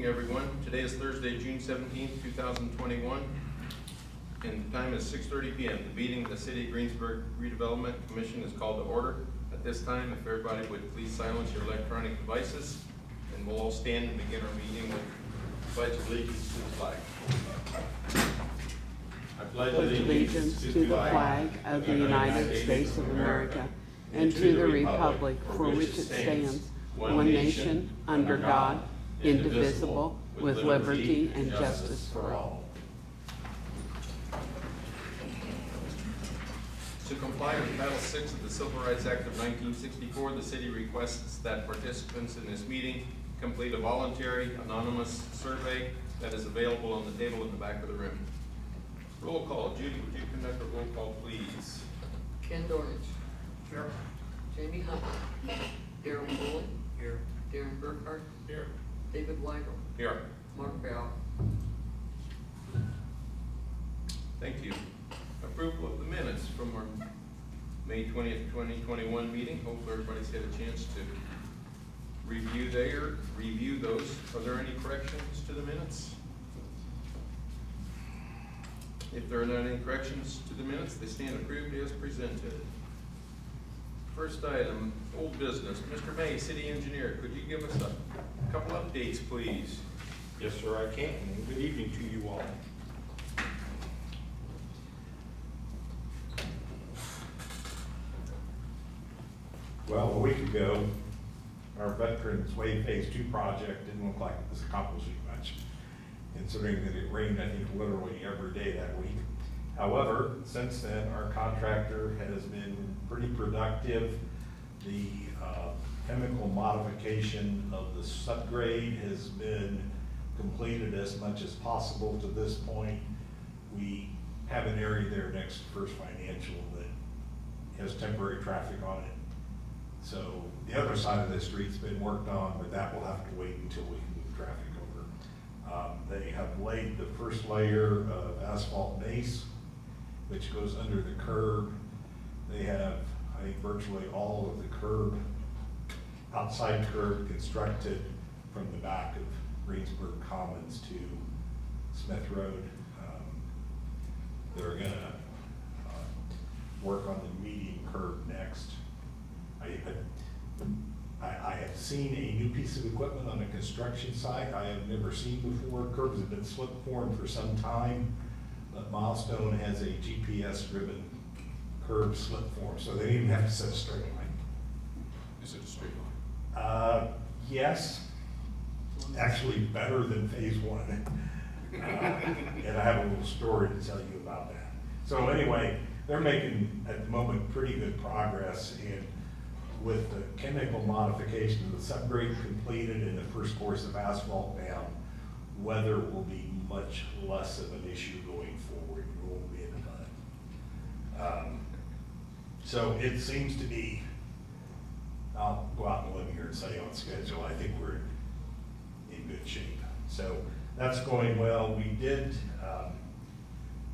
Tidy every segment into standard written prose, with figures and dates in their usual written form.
evening, everyone. Today is Thursday, June 17th, 2021, and the time is 6:30 p.m. The meeting of the City of Greensburg Redevelopment Commission is called to order. At this time, if everybody would please silence your electronic devices, and we'll all stand and begin our meeting with pledge allegiance to the flag. I pledge allegiance to the flag of the United States of America and to the republic for which it stands, one nation, under God, indivisible, with liberty and justice for all. To comply with Title VI of the Civil Rights Act of 1964, the city requests that participants in this meeting complete a voluntary, anonymous survey that is available on the table in the back of the room. Roll call. Judy, would you conduct a roll call, please? Ken Dornich. Here. Jamie Hunter. Darren Foley. Here. Darren Burkhart. Here. David Weigel. Here. Mark Bell. Thank you. Approval of the minutes from our May 20th, 2021 meeting. Hopefully everybody's had a chance to review those. Are there any corrections to the minutes? If there are not any corrections to the minutes, they stand approved as presented. First item, old business. Mr. May, city engineer, could you give us a couple updates, please? Yes, sir, I can. Good evening to you all. Well, a week ago, our Veterans Way Phase 2 project didn't look like it was accomplishing much, considering that it rained, I think, literally every day that week. However, since then, our contractor has been pretty productive. The chemical modification of the subgrade has been completed as much as possible to this point. We have an area there next to First Financial that has temporary traffic on it. So the other side of the street's been worked on, but that will have to wait until we can move traffic over. They have laid the first layer of asphalt base, which goes under the curb. They have, I think, virtually all of the curb, outside curb constructed from the back of Greensburg Commons to Smith Road. They're gonna work on the median curb next. I have seen a new piece of equipment on a construction site I have never seen before. Curbs have been slip formed for some time, but Milestone has a GPS-driven curb slip form, so they didn't even have to set a straight line. Is it a straight line? Yes, actually better than Phase 1. And I have a little story to tell you about that. So anyway, they're making, at the moment, pretty good progress, and with the chemical modification of the subgrade completed and the first course of asphalt down, weather will be much less of an issue going forward. We won't be in the mud. So it seems to be, I'll go out on a limb here and say on schedule, I think we're in good shape. So that's going well. We did,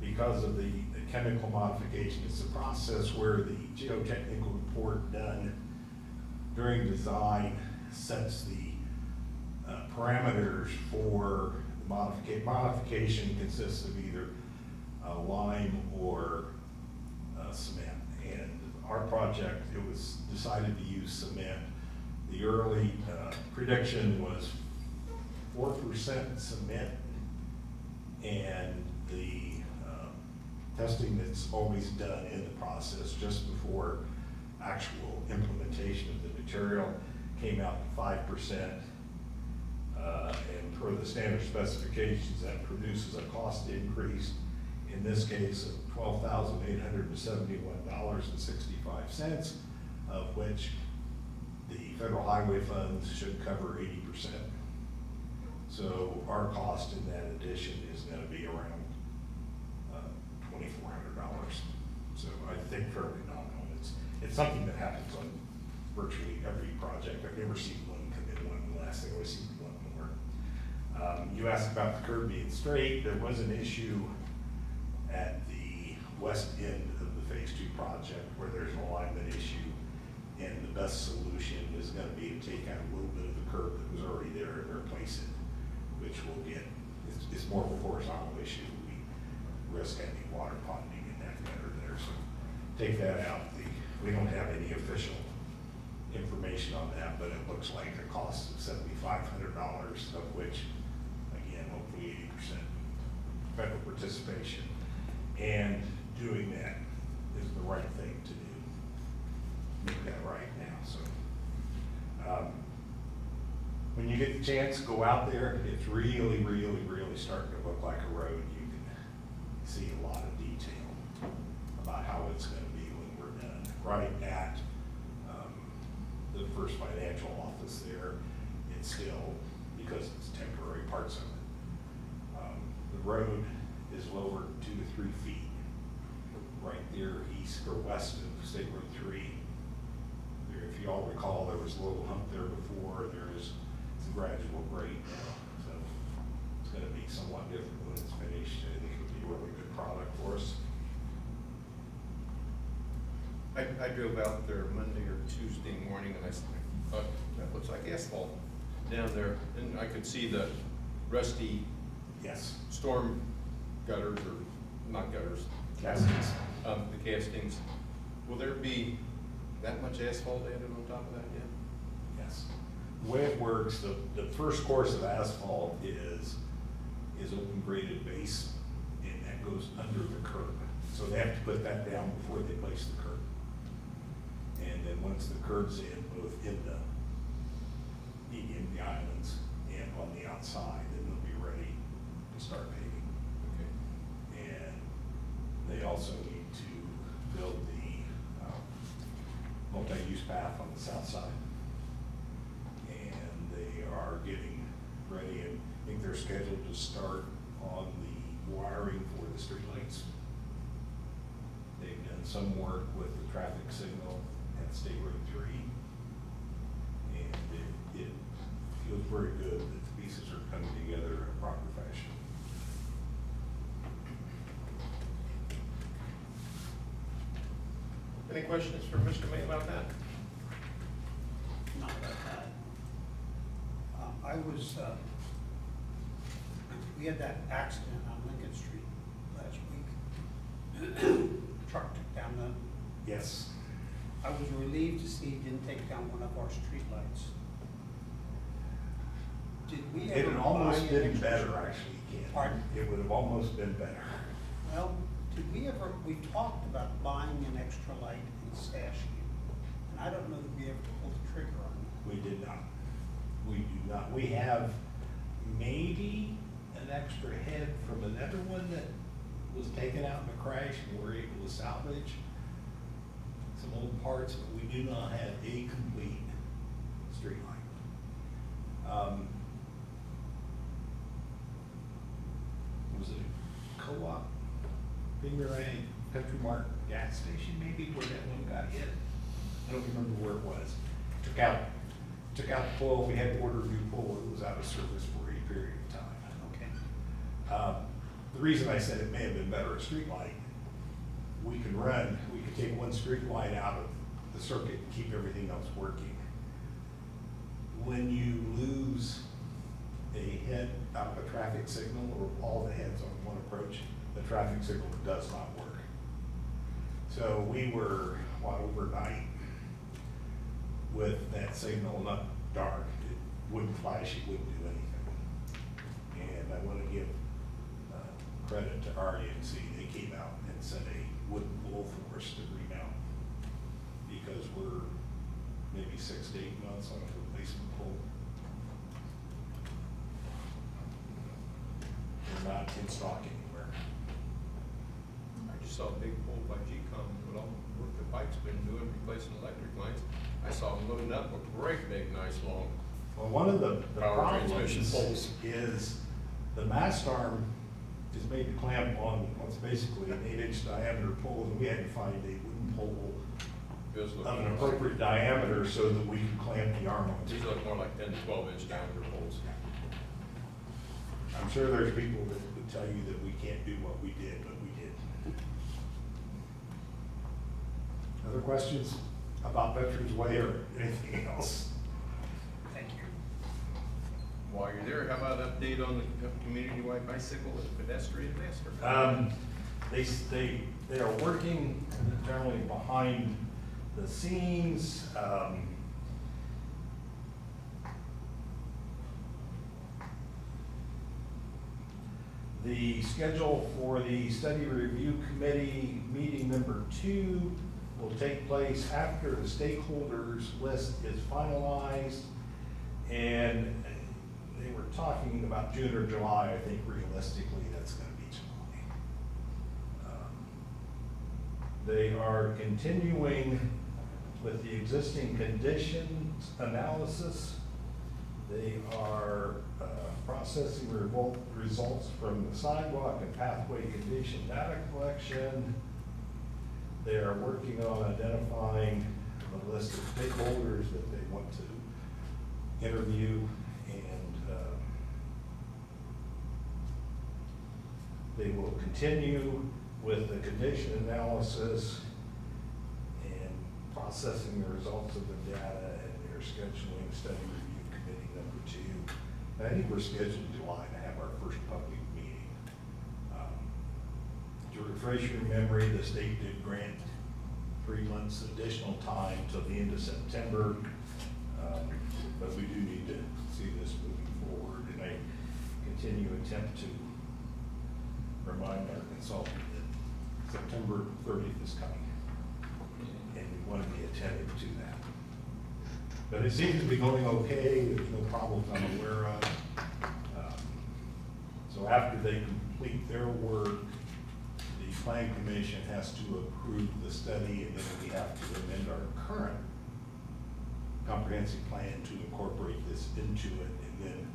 because of the chemical modification, it's a process where the geotechnical report done during design sets the parameters for the modification consists of either lime or cement. And our project, it was decided to use cement. The early prediction was 4% cement, and the testing that's always done in the process just before actual implementation of the material came out to 5%, and per the standard specifications that produces a cost increase, in this case of $12,871.65, of which the federal highway funds should cover 80%. So our cost in that addition is going to be around $2,400. So I think fairly nominal. It's something that happens on virtually every project. I've never seen one come in one less. I always see one more. You asked about the curb being straight. There was an issue at the west end of the Phase 2 project where there's an alignment issue, and the best solution is going to be to take out a little bit of the curb that was already there and replace it more of a horizontal issue. We risk any water ponding in that gutter there, so take that out. We don't have any official information on that, but it looks like a cost of $7,500, of which, again, hopefully 80% federal participation. And doing that is the right thing to do. Make that right now. So when you get the chance, go out there. It's really, really, really starting to look like a road. You can see a lot of detail about how it's going to be when we're done. Right at the First Financial office there, it's still, because it's temporary parts of it. The road is lowered 2 to 3 feet right there east or west of State Road 3. There, if you all recall, there was a little hump there before. It's a gradual grade now, so it's going to be somewhat different when it's finished. I think it'll be a really good product for us. I drove out there Monday or Tuesday morning, and I thought, that looks like asphalt down there. And I could see the rusty Yes. storm gutters, or not gutters, Castings. the castings. Will there be that much asphalt added on top of that yet? Yes. The way it works, the first course of asphalt is open graded base, and that goes under the curb. So they have to put that down before they place the curb. And then once the curb's in, both in the islands and on the outside, then they'll be ready to start paving. Okay. And they also need to build the multi-use path on the south side. And they are getting ready, and I think they're scheduled to start on the wiring for the streetlights. They've done some work with the traffic signal at State Road 3. And it feels very good that the pieces are coming together in a proper fashion. Any questions for Mr. May about that? Not about that. We had that accident on Lincoln Street last week. Truck took down Yes. I was relieved to see he didn't take down one of our streetlights. Did we It ever had buy almost an been extra- better, actually, Ken. Pardon? It would have almost been better. Well, we talked about buying an extra light and stashing it. And I don't know that we ever pulled the trigger on that. We did not. We do not. We have maybe an extra head from another one that was taken out in a crash and we're able to salvage some old parts, but we do not have a complete street light. Was it a co-op? Finger Ag Country Mart gas station maybe where that one got hit? I don't remember where it was. Took out the pole. We had to order a new pole. It was out of service for a period of time. Okay. The reason I said it may have been better a street light, we could take one street light out of the circuit and keep everything else working. When you lose a head out of a traffic signal or all the heads on one approach, the traffic signal does not work. So we were, overnight with that signal not dark, it wouldn't flash, it wouldn't do anything. And I want to give credit to REMC. They came out and sent a wooden pole for us to remount because we're maybe 6 to 8 months on a replacement pole. They're not in stock anywhere. I just saw a big pole by GCOM with all the work that Pike's been doing, replacing electric lines. I saw them loading up a great big, nice, long. Well, one of the Power problems transmission poles. is the mast arm is made to clamp on what's basically an 8-inch diameter pole, and we had to find a wooden pole Those look of an nice. appropriate diameter so that we can clamp the arm on. These look more like 10 to 12-inch diameter poles. I'm sure there's people that would tell you that we can't do what we did, but we did. Other questions about Veterans Way or anything else? Thank you. While you're there, how about an update on the community-wide bicycle and pedestrian master? They are working generally behind the scenes. The schedule for the study review committee meeting number 2 will take place after the stakeholders list is finalized. And they were talking about June or July. I think realistically that's going to be July. They are continuing with the existing conditions analysis. They are processing results from the sidewalk and pathway condition data collection. They are working on identifying the list of stakeholders that they want to interview, and they will continue with the condition analysis and processing the results of the data, and they're scheduling study review committee number 2. I think we're scheduled in July to have our first public meeting. To refresh your memory, the state did grant 3 months additional time till the end of September, but we do need to see this moving forward, and I continue to attempt to remind our consultant that September 30th is coming, and we want to be attentive to that. But it seems to be going okay. There's no problems I'm aware of. So after they complete their work, the Plan Commission has to approve the study, and then we have to amend our current comprehensive plan to incorporate this into it. And then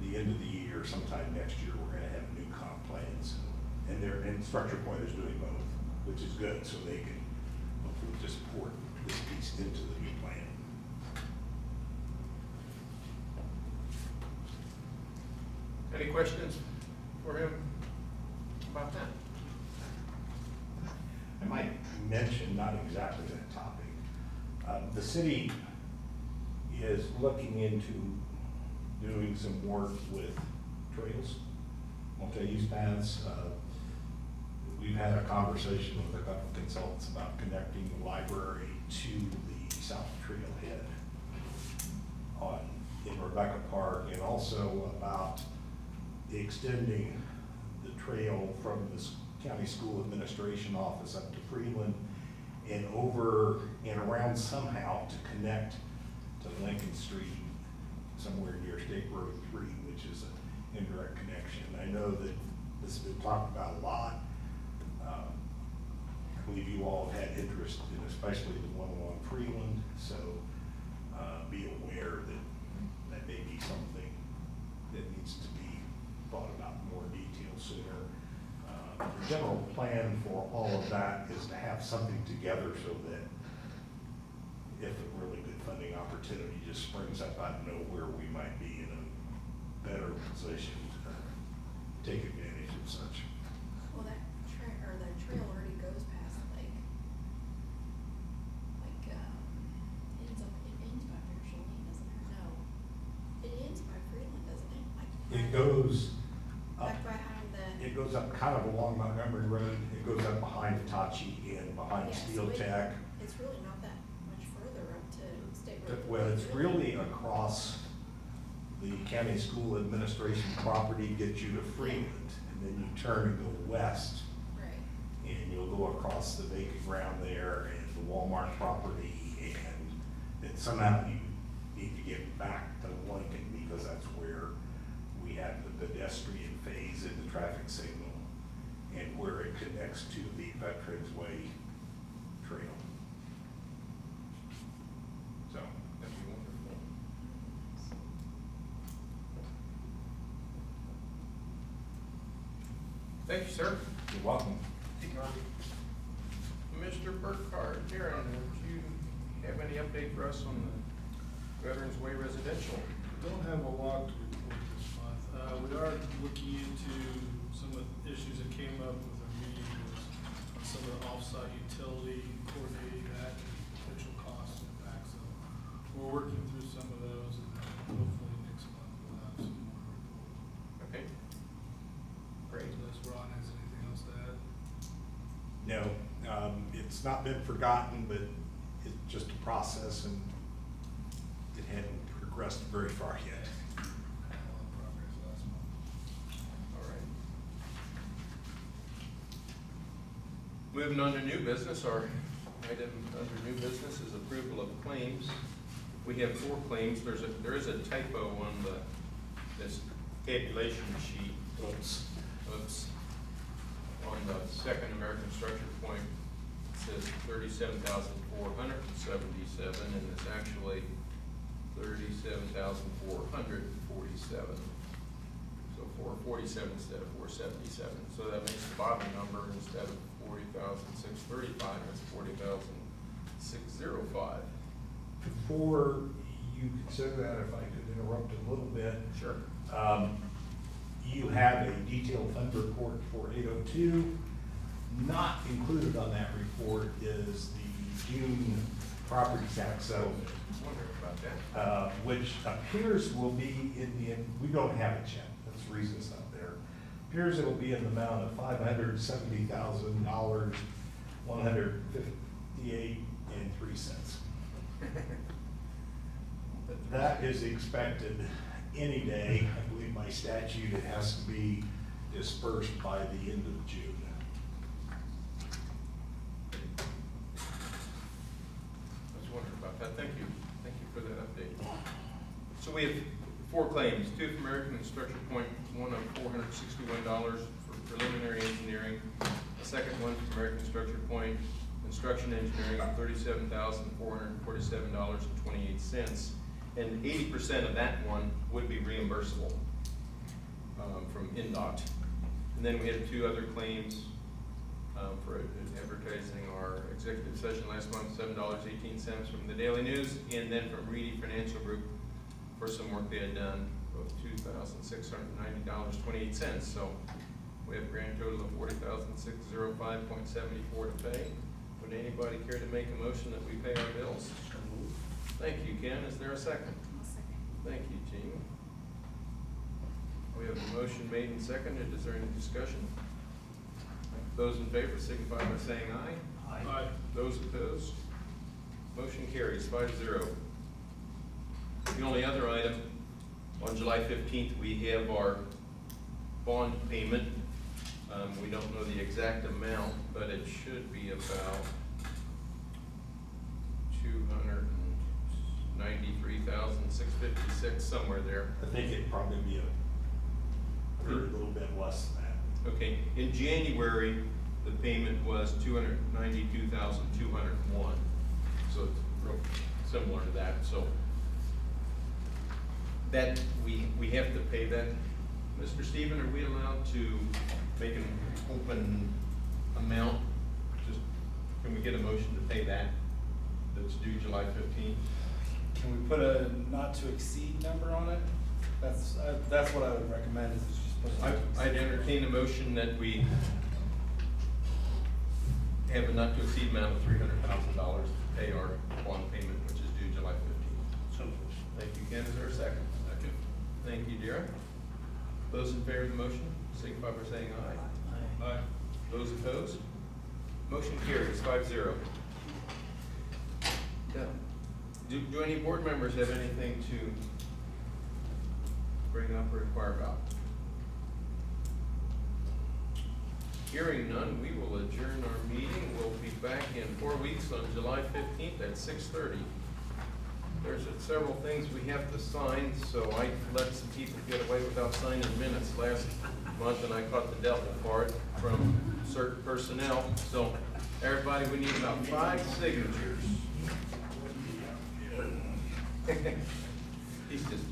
the end of the year, sometime next year, we're going to have new comp plans. And Structure Point is doing both, which is good, so they can hopefully just port this piece into the new plan. Any questions for him about that? I might mention, not exactly that topic, the city is looking into doing some work with trails, multi-use paths. We've had a conversation with a couple of consultants about connecting the library to the South Trailhead in Rebecca Park, and also about extending the trail from the county school administration office up to Freeland and over and around somehow to connect to Lincoln Street somewhere near State Road 3, which is an indirect connection. I know that this has been talked about a lot. I believe you all have had interest in especially the one along Freeland, so be aware that that may be something that needs to be thought about in more detail sooner. The general plan for all of that is to have something together so that if a really good funding opportunity just springs up out of nowhere, we might be in a better position to take advantage of such. Well, that trail already goes past the lake. Like, it ends by Fairfield, doesn't it? No. It ends by Freeland, doesn't it? Like, It goes up, like behind the. it goes up kind of along Montgomery Road. It goes up behind Hitachi and behind Yeah, Steel so Tech. It's really not that much further up to State Road. Well, it's really across the county school administration property, gets you to Freeland, and then you turn and go west, Right. and you'll go across the vacant ground there and the Walmart property, and then somehow you need to get back to Lincoln, because that's where we have the pedestrian phase in the traffic signal, and where it connects to the Veterans Way Trail. So, That'd be wonderful. Thank you, sir. you're welcome. Mr. Burkhardt, Darren, would you have any update for us on the Veterans Way residential? Don't have a lot to report this month. We are looking into some of the issues that came up with our meeting on some of the off-site utility, coordinating that, and potential costs and impacts. So we're working through some of those, and hopefully next month not been forgotten, but it's just a process and it hadn't progressed very far yet. Had a lot of progress last month. All right. Moving on to new business, our item under new business is approval of claims. We have 4 claims. There is a typo on this tabulation sheet. Oops. On the second American structure point, it says 37,477, and it's actually 37,447. So 447 instead of 477. So that makes the bottom number, instead of 40,635, it's 40,605. Before you consider that, if I could interrupt a little bit. Sure. You have a detailed fund report for 802. Not included on that report is the June property tax settlement, I was wondering about that. which appears will be we don't have it yet, that's the reason it's not there. Appears it'll be in the amount of $570,000, 158.03. That is expected any day. I believe by statute, it has to be dispersed by the end of June. I was wondering about that. Thank you. Thank you for that update. So we have 4 claims, 2 from American and Structure Point, one of $461 for preliminary engineering, a second one from American Structure Point, construction engineering of $37,447.28. And 80% of that one would be reimbursable from NDOT. And then we had 2 other claims for advertising our executive session last month, $7.18 from the Daily News, and then from Reedy Financial Group for some work they had done of $2,690.28. So we have a grand total of $40,605.74 to pay. Would anybody care to make a motion that we pay our bills? Thank you, Ken. Is there a second? I'll second. Thank you, Jean. We have a motion made and seconded. Is there any discussion? Those in favor signify by saying aye. Aye. Those opposed? Motion carries 5-0. The only other item, on July 15th, we have our bond payment. We don't know the exact amount, but it should be about $293,656, somewhere there. I think it'd probably be a little bit less than that. Okay, in January, the payment was $292,201, so it's real similar to that. So that we have to pay that. Mr. Stephen, are we allowed to make an open amount? Just, can we get a motion to pay that? That's due July 15th? Can we put a not to exceed number on it? That's what I would recommend, is just put. I'd entertain a motion that we have a not to exceed amount of $300,000 to pay our bond payment, which is due July 15th. So, Thank you, Ken. Is there a second? Second. Thank you, Dara. Those in favor of the motion, signify by saying aye. Aye. Those opposed? Motion carries 5-0. Do any board members have anything to bring up or inquire about? Hearing none, we will adjourn our meeting. We'll be back in 4 weeks on July 15th at 6:30. There's several things we have to sign, so I let some people get away without signing minutes last month, and I caught the devil for it from certain personnel. So everybody, we need about 5 signatures. He's just a